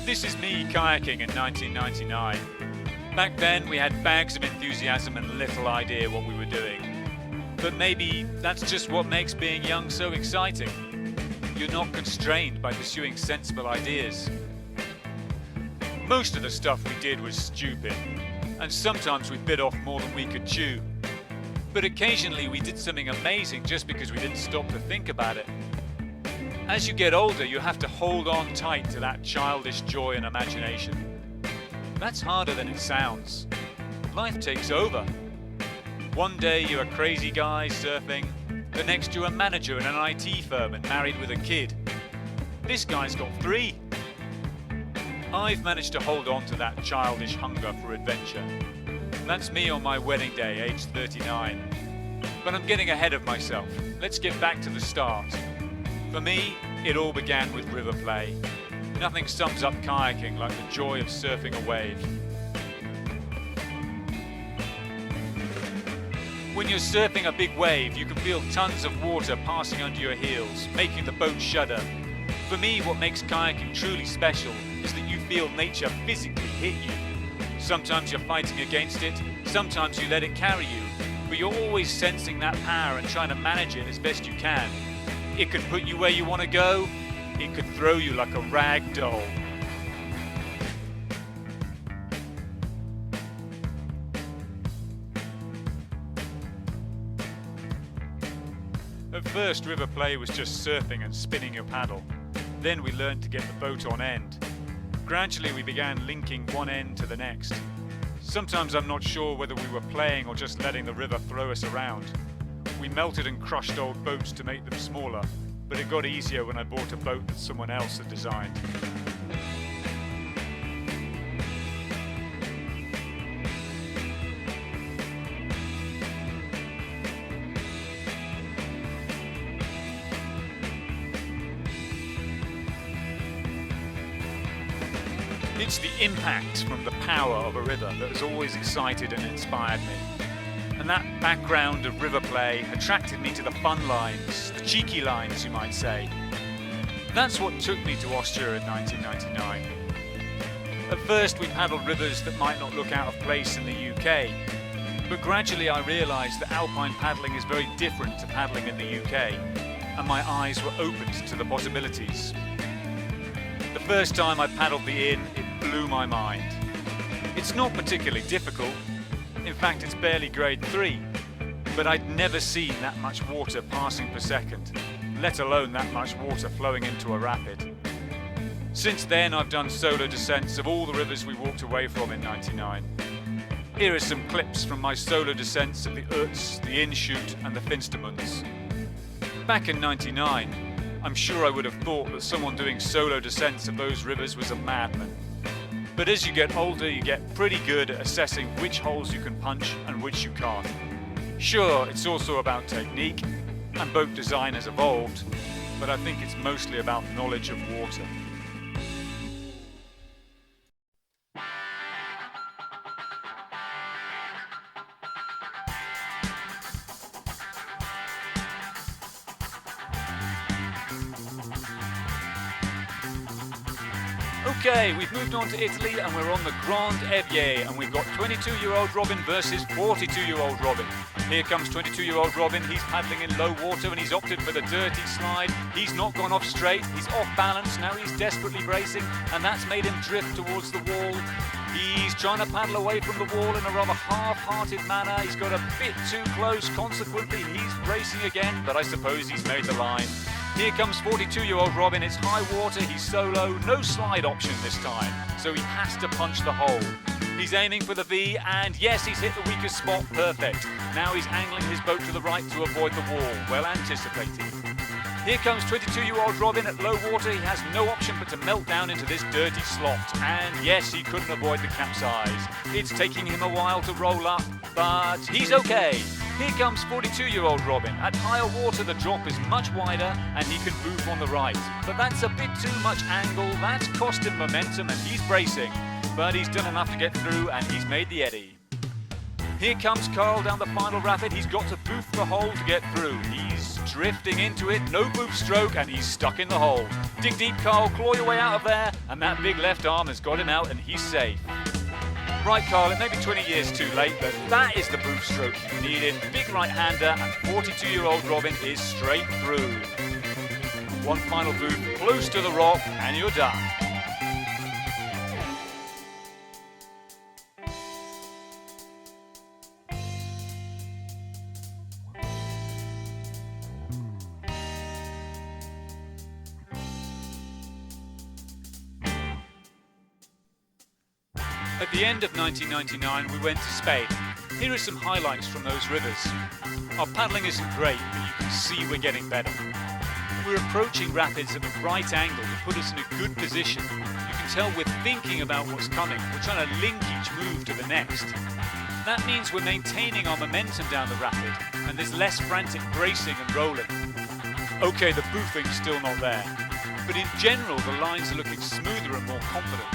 This is me kayaking in 1999. Back then we had bags of enthusiasm and little idea what we were doing. But maybe that's just what makes being young so exciting. You're not constrained by pursuing sensible ideas. Most of the stuff we did was stupid, and sometimes we bit off more than we could chew. But occasionally we did something amazing just because we didn't stop to think about it. As you get older, you have to hold on tight to that childish joy and imagination. That's harder than it sounds. Life takes over. One day you're a crazy guy surfing, the next you're a manager in an IT firm and married with a kid. This guy's got 3. I've managed to hold on to that childish hunger for adventure. That's me on my wedding day, aged 39. But I'm getting ahead of myself. Let's get back to the start. For me, it all began with river play. Nothing sums up kayaking like the joy of surfing a wave. When you're surfing a big wave, you can feel tons of water passing under your heels, making the boat shudder. For me, what makes kayaking truly special is that you feel nature physically hit you. Sometimes you're fighting against it, sometimes you let it carry you, but you're always sensing that power and trying to manage it as best you can. It could put you where you want to go, it could throw you like a rag doll. At first, river play was just surfing and spinning your paddle. Then we learned to get the boat on end. Gradually we began linking one end to the next. Sometimes I'm not sure whether we were playing or just letting the river throw us around. We melted and crushed old boats to make them smaller, but it got easier when I bought a boat that someone else had designed. It's the impact from the power of a river that has always excited and inspired me. And that background of river play attracted me to the fun lines, the cheeky lines you might say. That's what took me to Austria in 1999. At first we paddled rivers that might not look out of place in the UK, but gradually I realised that alpine paddling is very different to paddling in the UK, and my eyes were opened to the possibilities. The first time I paddled the Inn, it blew my mind. It's not particularly difficult. In fact, it's barely grade 3, but I'd never seen that much water passing per second, let alone that much water flowing into a rapid. Since then, I've done solo descents of all the rivers we walked away from in '99. Here are some clips from my solo descents of the Utz, the Inshoot and the Finstermunds. Back in '99, I'm sure I would have thought that someone doing solo descents of those rivers was a madman. But as you get older, you get pretty good at assessing which holes you can punch and which you can't. Sure, it's also about technique, and boat design has evolved, but I think it's mostly about knowledge of water. Okay, we've moved on to Italy and we're on the Grand Evier, and we've got 22-year-old Robin versus 42-year-old Robin. Here comes 22-year-old Robin. He's paddling in low water and he's opted for the dirty slide. He's not gone off straight, he's off balance, now he's desperately bracing, and that's made him drift towards the wall. He's trying to paddle away from the wall in a rather half-hearted manner. He's got a bit too close, consequently he's bracing again, but I suppose he's made the line. Here comes 42-year-old Robin, it's high water, he's solo, no slide option this time, so he has to punch the hole. He's aiming for the V, and yes, he's hit the weakest spot, perfect. Now he's angling his boat to the right to avoid the wall, well anticipated. Here comes 22-year-old Robin at low water, he has no option but to melt down into this dirty slot, and yes, he couldn't avoid the capsize. It's taking him a while to roll up, but he's okay. Here comes 42-year-old Robin. At higher water, the drop is much wider and he can move on the right. But that's a bit too much angle, that's cost him momentum and he's bracing. But he's done enough to get through and he's made the eddy. Here comes Carl down the final rapid. He's got to boof the hole to get through. He's drifting into it, no boof stroke, and he's stuck in the hole. Dig deep, Carl, claw your way out of there, and that big left arm has got him out and he's safe. Right, Carl, it may be 20 years too late, but that is the boof stroke you needed. Big right-hander, and 42-year-old Robin is straight through. One final boof, close to the rock, and you're done. At the end of 1999, we went to Spain. Here are some highlights from those rivers. Our paddling isn't great, but you can see we're getting better. We're approaching rapids at the right angle to put us in a good position. You can tell we're thinking about what's coming. We're trying to link each move to the next. That means we're maintaining our momentum down the rapid, and there's less frantic bracing and rolling. Okay, the boofing's still not there, but in general, the lines are looking smoother and more confident.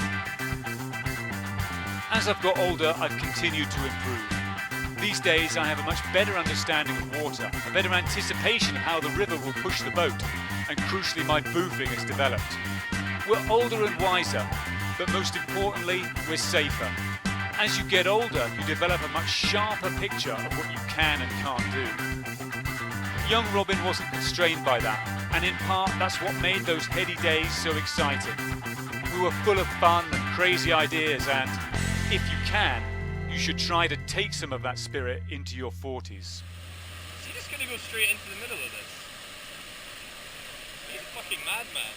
As I've got older, I've continued to improve. These days, I have a much better understanding of water, a better anticipation of how the river will push the boat, and crucially, my boofing has developed. We're older and wiser, but most importantly, we're safer. As you get older, you develop a much sharper picture of what you can and can't do. Young Robin wasn't constrained by that, and in part, that's what made those heady days so exciting. We were full of fun and crazy ideas, and if you can, you should try to take some of that spirit into your 40s. Is he just gonna go straight into the middle of this? He's a fucking madman.